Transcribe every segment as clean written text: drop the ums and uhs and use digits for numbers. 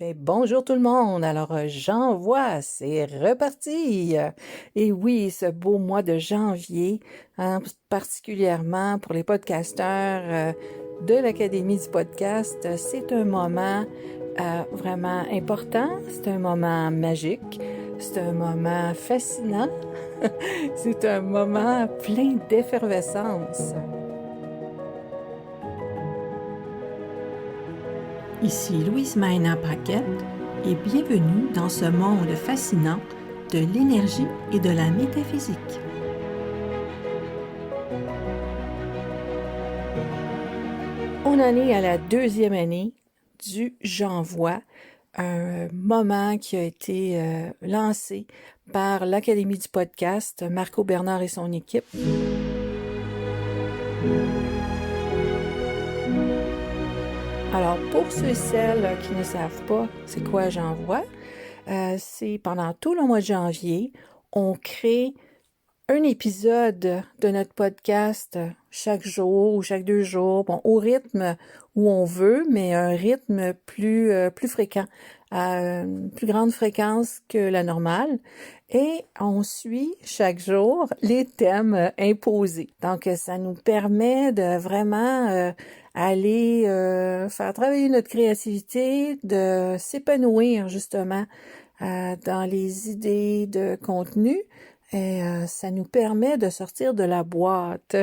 Ben, bonjour tout le monde. Alors, j'envoie, c'est reparti. Et oui, ce beau mois de janvier, hein, particulièrement pour les podcasteurs de l'Académie du podcast, c'est un moment vraiment important, c'est un moment magique, c'est un moment fascinant, c'est un moment plein d'effervescence. Ici Louise Maina Paquette et bienvenue dans ce monde fascinant de l'énergie et de la métaphysique. On en est à la 2e année du J'envoie, un moment qui a été lancé par l'Académie du podcast, Marco Bernard et son équipe. Alors, pour ceux et celles qui ne savent pas c'est quoi J'envoie, c'est pendant tout le mois de janvier, on crée un épisode de notre podcast chaque jour ou chaque 2 jours, bon, au rythme où on veut, mais un rythme plus fréquent, à une plus grande fréquence que la normale. Et on suit chaque jour les thèmes imposés. Donc, ça nous permet de vraiment aller faire travailler notre créativité, de s'épanouir justement dans les idées de contenu. Et ça nous permet de sortir de la boîte.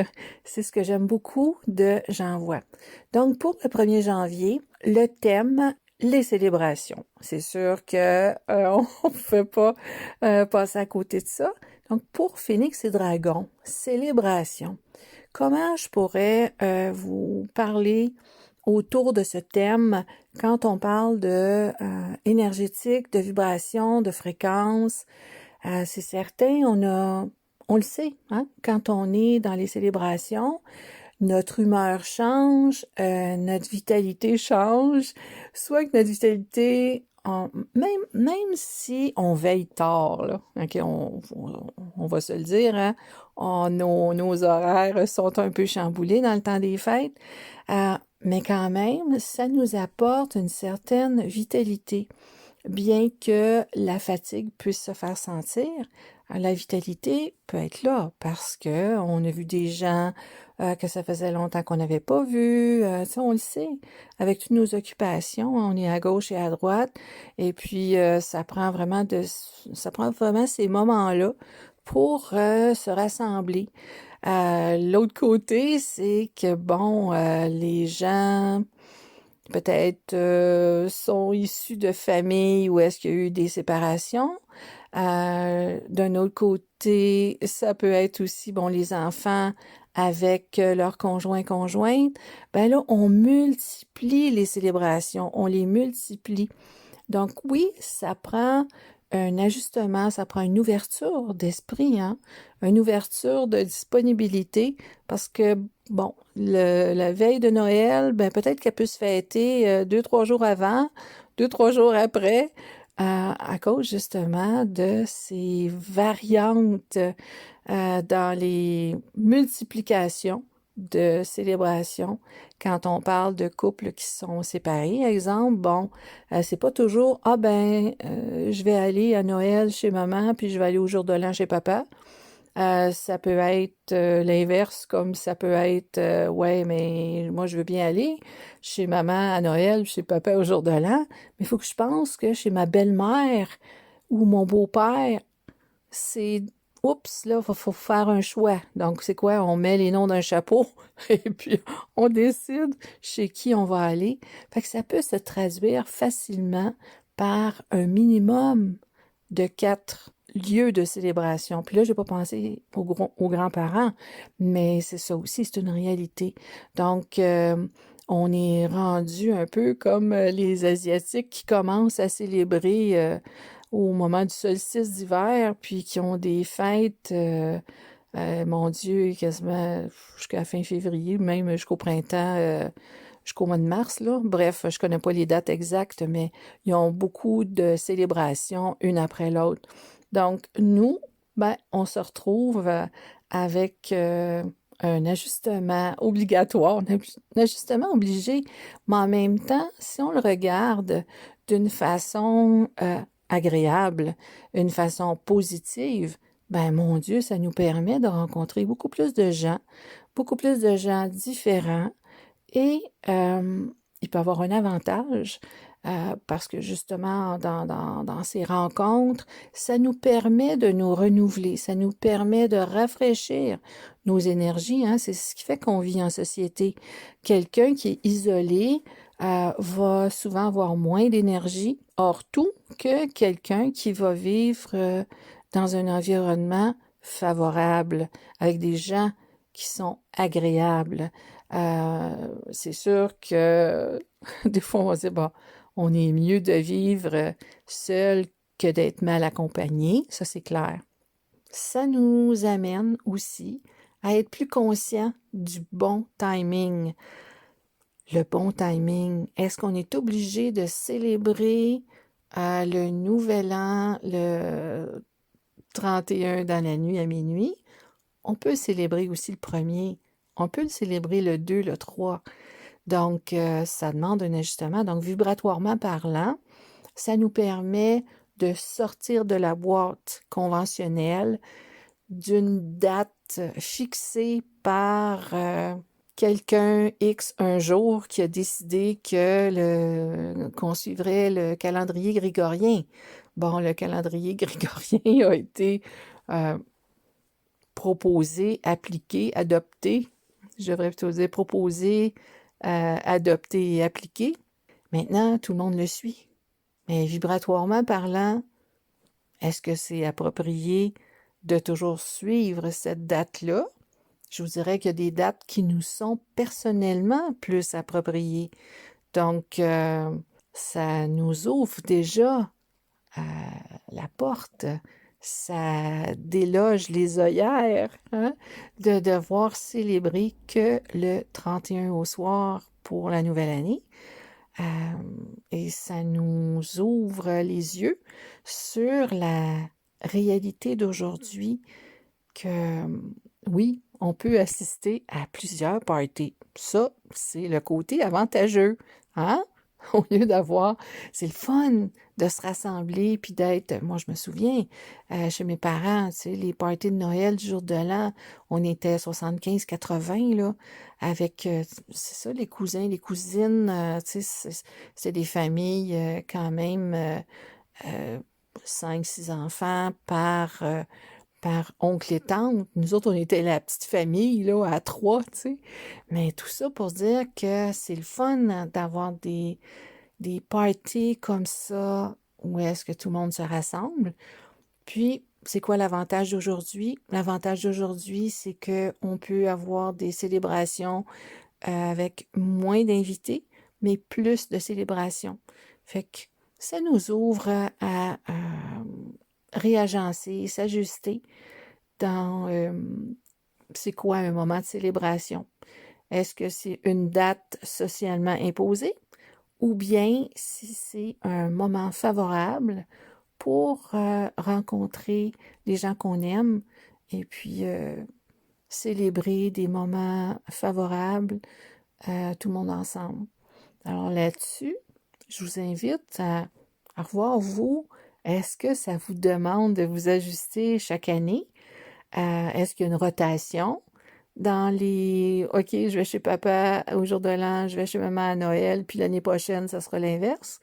C'est ce que j'aime beaucoup de J'envoie. Donc, pour le 1er janvier, le thème, les célébrations. C'est sûr que on ne peut pas passer à côté de ça. Donc, pour Phénix et Dragon, célébration. Comment je pourrais vous parler autour de ce thème quand on parle de énergétique, de vibration, de fréquence? C'est certain, on le sait, hein? Quand on est dans les célébrations, notre humeur change, notre vitalité change, soit que notre vitalité, même si on veille tard, là, okay, on va se le dire, hein? Nos horaires sont un peu chamboulés dans le temps des fêtes, mais quand même, ça nous apporte une certaine vitalité. Bien que la fatigue puisse se faire sentir, la vitalité peut être là parce que on a vu des gens que ça faisait longtemps qu'on n'avait pas vu. Ça, on le sait. Avec toutes nos occupations, on est à gauche et à droite. Et puis, ça prend vraiment ces moments-là pour se rassembler. L'autre côté, c'est que, bon, les gens peut-être sont issus de familles où est-ce qu'il y a eu des séparations. D'un autre côté, ça peut être aussi, bon, les enfants avec leur conjointe. Ben là, on multiplie les célébrations, on les multiplie. Donc oui, ça prend un ajustement, ça prend une ouverture d'esprit, hein, une ouverture de disponibilité, parce que, bon, la veille de Noël, ben peut-être qu'elle peut se fêter 2-3 jours avant, 2-3 jours après, à cause justement de ces variantes dans les multiplications de célébrations. Quand on parle de couples qui sont séparés, exemple, bon, c'est pas toujours, je vais aller à Noël chez maman, puis je vais aller au jour de l'an chez papa. Ça peut être l'inverse, comme ça peut être, ouais, mais moi, je veux bien aller chez maman à Noël, chez papa au jour de l'an, mais il faut que je pense que chez ma belle-mère ou mon beau-père, c'est, oups, là, faut faire un choix. Donc, c'est quoi? On met les noms d'un chapeau et puis on décide chez qui on va aller. Fait que ça peut se traduire facilement par un minimum de 4 lieux de célébration. Puis là, j'ai pas pensé aux grands-parents, mais c'est ça aussi, c'est une réalité. Donc, on est rendu un peu comme les Asiatiques qui commencent à célébrer au moment du solstice d'hiver, puis qui ont des fêtes, mon Dieu, quasiment jusqu'à la fin février, même jusqu'au printemps, jusqu'au mois de mars, là. Bref, je connais pas les dates exactes, mais ils ont beaucoup de célébrations une après l'autre. Donc, nous, ben, on se retrouve avec un ajustement obligatoire, un ajustement obligé, mais en même temps, si on le regarde d'une façon agréable, une façon positive, ben mon Dieu, ça nous permet de rencontrer beaucoup plus de gens différents et il peut avoir un avantage parce que justement, dans ces rencontres, ça nous permet de nous renouveler, ça nous permet de rafraîchir nos énergies, hein. C'est ce qui fait qu'on vit en société. Quelqu'un qui est isolé va souvent avoir moins d'énergie, hors tout, que quelqu'un qui va vivre dans un environnement favorable, avec des gens qui sont agréables. C'est sûr que des fois, on va se dire, bon, on est mieux de vivre seul que d'être mal accompagné, ça c'est clair. Ça nous amène aussi à être plus conscient du bon timing. Le bon timing, est-ce qu'on est obligé de célébrer le nouvel an, le 31 dans la nuit à minuit? On peut célébrer aussi le premier, on peut le célébrer le 2, le 3. Donc, ça demande un ajustement. Donc, vibratoirement parlant, ça nous permet de sortir de la boîte conventionnelle d'une date fixée par quelqu'un X un jour qui a décidé qu'on suivrait le calendrier grégorien. Bon, le calendrier grégorien a été proposé, appliqué, adopté. Je devrais plutôt dire proposé, adopté et appliqué. Maintenant, tout le monde le suit. Mais vibratoirement parlant, est-ce que c'est approprié de toujours suivre cette date-là? Je vous dirais qu'il y a des dates qui nous sont personnellement plus appropriées. Donc, ça nous ouvre déjà la porte. Ça déloge les œillères, hein, de devoir célébrer que le 31 au soir pour la nouvelle année. Et ça nous ouvre les yeux sur la réalité d'aujourd'hui que, oui, on peut assister à plusieurs parties. Ça, c'est le côté avantageux, hein? Au lieu d'avoir, c'est le fun de se rassembler puis d'être, moi je me souviens, chez mes parents, tu sais, les parties de Noël du jour de l'an, on était 75-80 là, avec, c'est ça, les cousins, les cousines, tu sais, c'est des familles quand même 5-6 enfants par oncle et tante. Nous autres, on était la petite famille, là, à 3, tu sais. Mais tout ça pour dire que c'est le fun d'avoir des parties comme ça où est-ce que tout le monde se rassemble. Puis, c'est quoi l'avantage d'aujourd'hui? L'avantage d'aujourd'hui, c'est qu'on peut avoir des célébrations avec moins d'invités, mais plus de célébrations. Fait que ça nous ouvre à réagencer, s'ajuster dans c'est quoi un moment de célébration. Est-ce que c'est une date socialement imposée ou bien si c'est un moment favorable pour rencontrer les gens qu'on aime et puis célébrer des moments favorables, tout le monde ensemble. Alors là-dessus, je vous invite à revoir vous. Est-ce que ça vous demande de vous ajuster chaque année? Est-ce qu'il y a une rotation dans les OK, je vais chez papa au jour de l'an, je vais chez maman à Noël, puis l'année prochaine, ça sera l'inverse?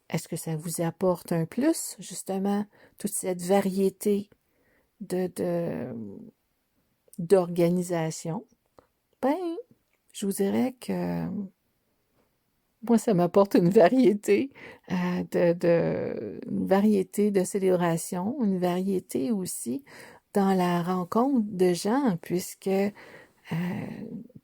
Est-ce que ça vous apporte un plus, justement, toute cette variété d'organisation? Ben, je vous dirais que moi, ça m'apporte une variété une variété de célébrations, une variété aussi dans la rencontre de gens, puisque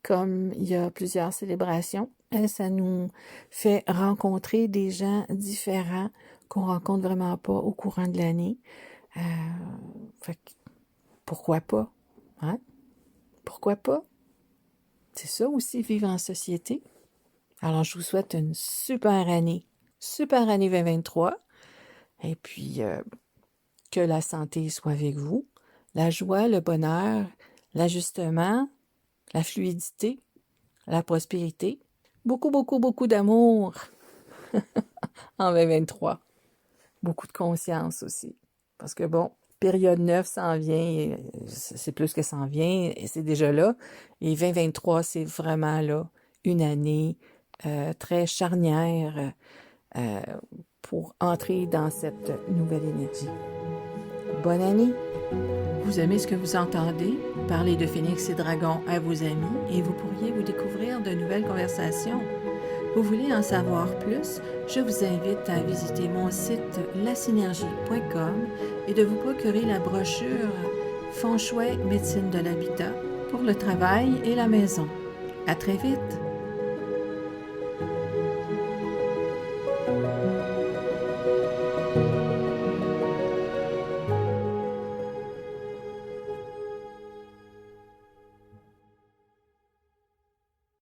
comme il y a plusieurs célébrations, ça nous fait rencontrer des gens différents qu'on rencontre vraiment pas au courant de l'année. Fait que, pourquoi pas? Hein? Pourquoi pas? C'est ça aussi, vivre en société. Alors, je vous souhaite une super année 2023. Et puis, que la santé soit avec vous, la joie, le bonheur, l'ajustement, la fluidité, la prospérité. Beaucoup, beaucoup, beaucoup d'amour. en 2023. Beaucoup de conscience aussi. Parce que bon, période 9 s'en vient, c'est plus que s'en vient, et c'est déjà là. Et 2023, c'est vraiment là une année très charnière euh, pour entrer dans cette nouvelle énergie. Bonne année! Vous aimez ce que vous entendez? Parlez de Phénix et Dragon à vos amis et vous pourriez vous découvrir de nouvelles conversations. Vous voulez en savoir plus? Je vous invite à visiter mon site lasynergie.com et de vous procurer la brochure Feng Shui Médecine de l'habitat pour le travail et la maison. À très vite!